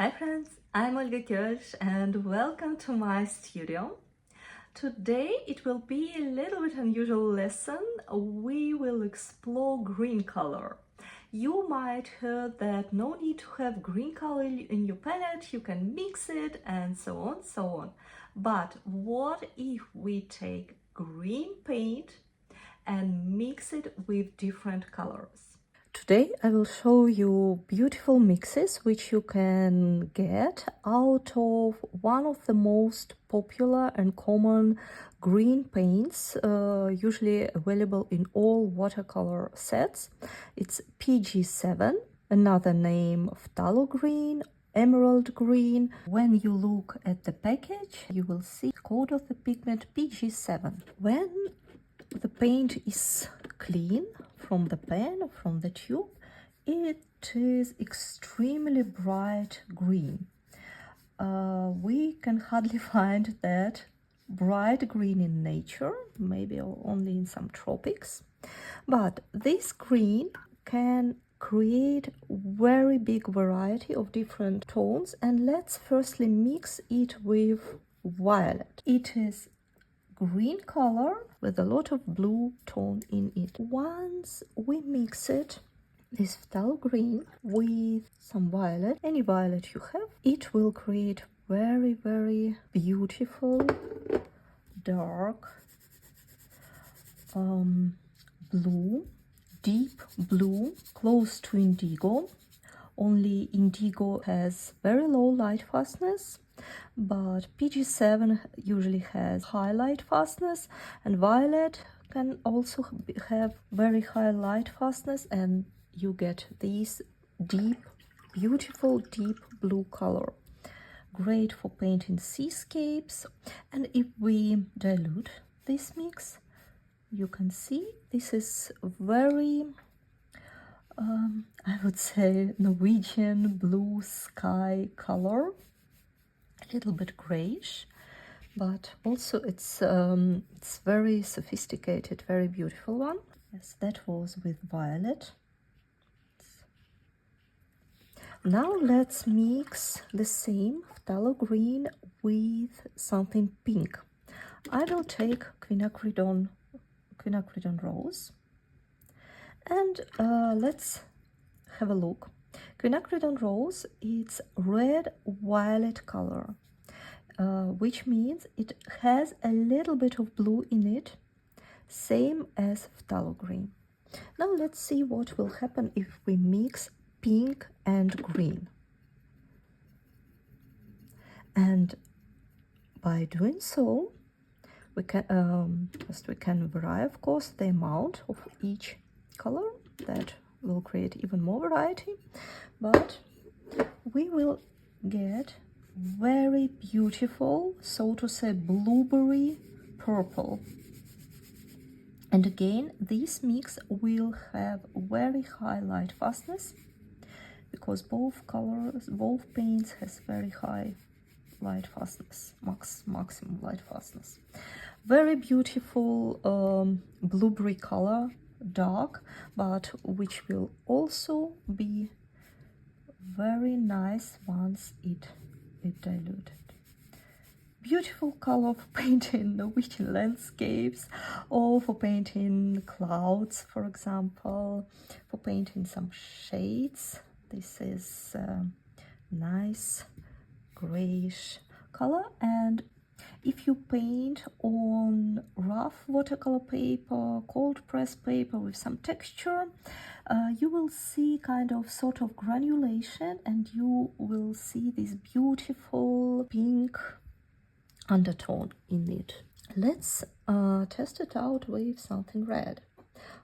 Hi friends, I'm Olga Koelsch and welcome to my studio. Today it will be a little bit unusual lesson. We will explore green color. You might heard that no need to have green color in your palette, you can mix it and so on, so on. But what if we take green paint and mix it with different colors? Today I will show you beautiful mixes which you can get out of one of the most popular and common green paints, usually available in all watercolor sets. It's PG7, another name Phthalo Green, Emerald Green. When you look at the package, you will see the code of the pigment PG7. When the paint is clean from the pen, from the tube, it is extremely bright green. We can hardly find that bright green in nature, maybe only in some tropics. But this green can create very big variety of different tones, and let's firstly mix it with violet. It is green color with a lot of blue tone in it. Once we mix it, this phthalo green with some violet, any violet you have, it will create very beautiful dark blue, deep blue, close to indigo. Only indigo has very low light fastness, but PG7 usually has high light fastness, and violet can also have very high light fastness, and you get this deep, beautiful deep blue color. Great for painting seascapes. And if we dilute this mix, you can see this is very I would say Norwegian blue sky color, a little bit grayish, but also it's very sophisticated, very beautiful one. Yes, that was with violet. Now let's mix the same phthalo green with something pink. I will take Quinacridone Rose. And let's have a look. Quinacridone Rose, it's red-violet color, which means it has a little bit of blue in it, same as phthalo green. Now let's see what will happen if we mix pink and green. And by doing so, we can first we can vary, of course, the amount of each color. That will create even more variety, but we will get very beautiful, so to say, blueberry purple. And again, this mix will have very high light fastness because both colors, both paints has very high light fastness, maximum light fastness. Very beautiful blueberry color, dark, but which will also be very nice once it diluted. Beautiful color for painting Norwegian landscapes, or for painting clouds, for example, for painting some shades. This is nice grayish color. And if you paint on rough watercolor paper, cold press paper with some texture, you will see kind of sort of granulation, and you will see this beautiful pink undertone in it. Let's test it out with something red.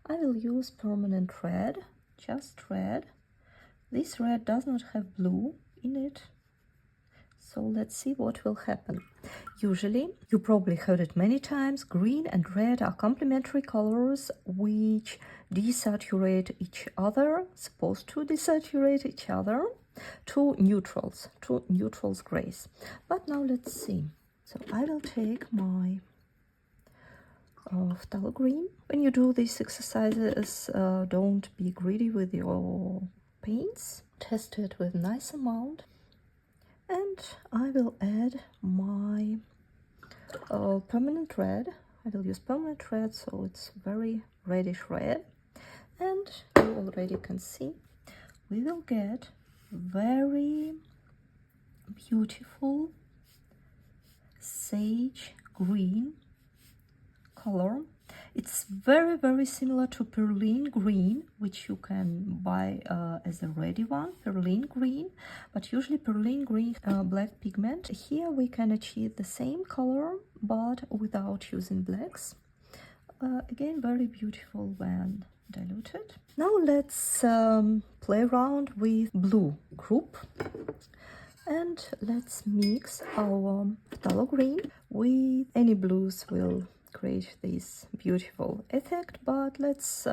I will use permanent red, just red. This red does not have blue in it. So let's see what will happen. Usually, you probably heard it many times, green and red are complementary colors which desaturate each other, supposed to desaturate each other, to neutrals grays. But now let's see. So I will take my phthalo green. When you do these exercises, don't be greedy with your paints. Test it with nice amount. And I will add my permanent red. I will use permanent red, so it's very reddish red. And you already can see we will get very beautiful sage green color. It's very, very similar to Perylene Green, which you can buy as a ready one, Perylene Green, but usually Perylene Green black pigment. Here we can achieve the same color, but without using blacks. Again, very beautiful when diluted. Now let's play around with blue group. And let's mix our phthalo green with any blues will create this beautiful effect, but let's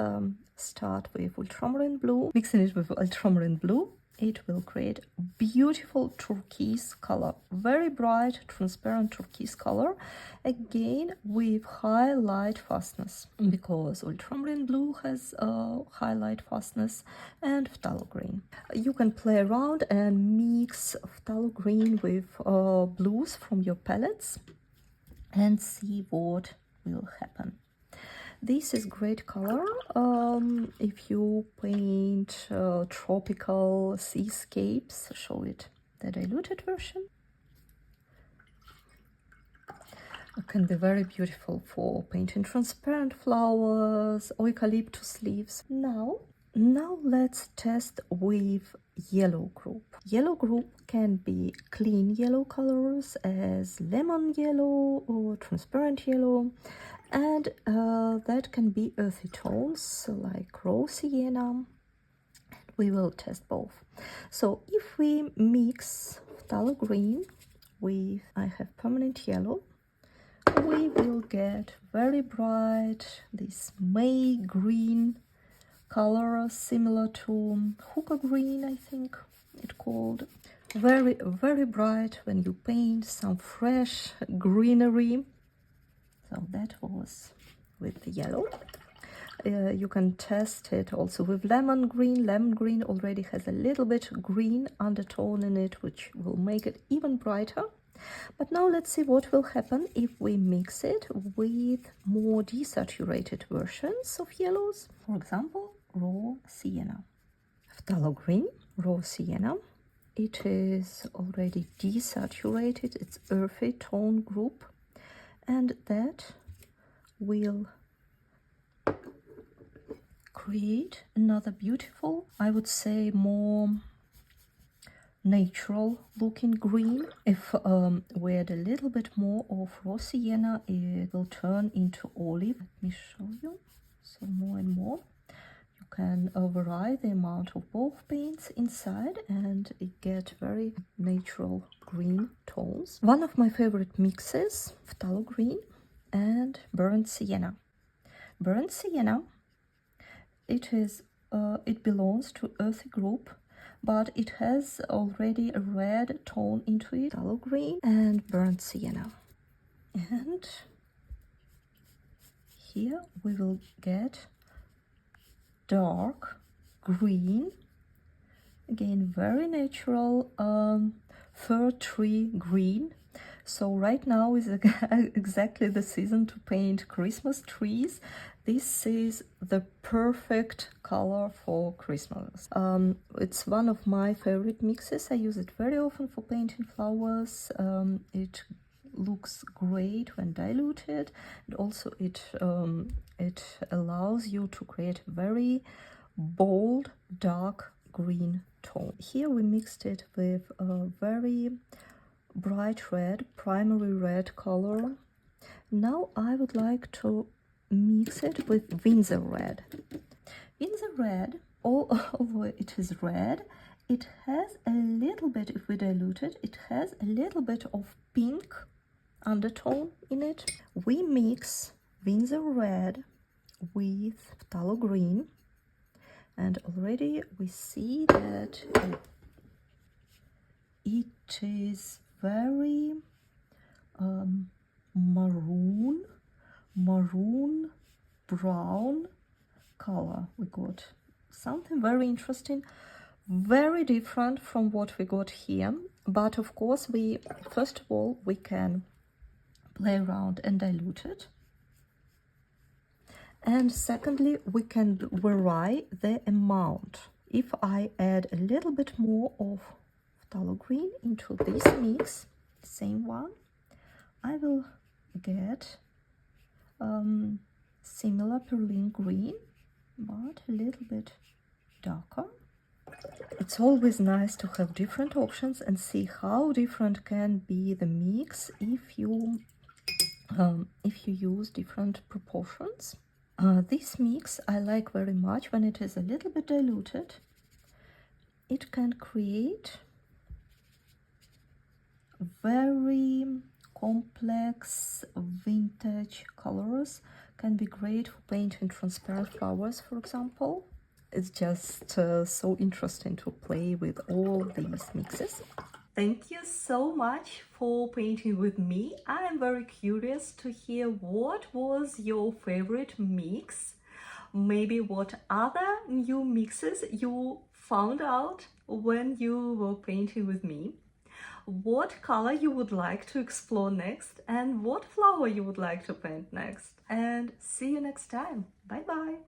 start with ultramarine blue. Mixing it with ultramarine blue, it will create beautiful turquoise color, very bright transparent turquoise color, again with high light fastness, because ultramarine blue has high light fastness, and phthalo green. You can play around and mix phthalo green with blues from your palettes and see what will happen. This is great color if you paint tropical seascapes. Show it the diluted version. It can be very beautiful for painting transparent flowers or eucalyptus leaves. Now let's test with yellow group. Yellow group can be clean yellow colors as lemon yellow or transparent yellow, and that can be earthy tones like raw sienna. We will test both. So if we mix phthalo green with, I have permanent yellow, we will get very bright, this May green color, similar to hookah green, I think it called. Very, very bright when you paint some fresh greenery. So that was with the yellow. You can test it also with lemon green. Lemon green already has a little bit green undertone in it, which will make it even brighter. But now let's see what will happen if we mix it with more desaturated versions of yellows. For example, raw sienna. Phthalo green, raw sienna. It is already desaturated, it's earthy tone group, and that will create another beautiful, I would say more natural looking green. If we add a little bit more of raw sienna, it will turn into olive. Let me show you. So more and more. You can vary the amount of both paints inside and it get very natural green tones. One of my favorite mixes, phthalo green and burnt sienna. Burnt sienna, it belongs to earthy group, but it has already a red tone into it. Phthalo green and burnt sienna. And here we will get dark green, again very natural fir tree green. So right now is exactly the season to paint Christmas trees. This is the perfect color for Christmas. It's one of my favorite mixes. I use it very often for painting flowers. It looks great when diluted, and also it allows you to create very bold dark green tone. Here we mixed it with a very bright red, primary red color. Now I would like to mix it with Winsor Red. Winsor Red, although it is red, it has a little bit, if we dilute it, it has a little bit of pink undertone in it. We mix Winsor Red with phthalo green, and already we see that it is very maroon brown color. We got something very interesting, very different from what we got here. But of course, first of all, we can play around and dilute it. And secondly, we can vary the amount. If I add a little bit more of phthalo green into this mix, same one, I will get similar perlin green, but a little bit darker. It's always nice to have different options and see how different can be the mix if you use different proportions. This mix I like very much when it is a little bit diluted. It can create very complex vintage colors. Can be great for painting transparent flowers, for example. It's just so interesting to play with all these mixes. Thank you so much for painting with me. I am very curious to hear what was your favorite mix. Maybe what other new mixes you found out when you were painting with me. What color you would like to explore next and what flower you would like to paint next. And see you next time. Bye bye.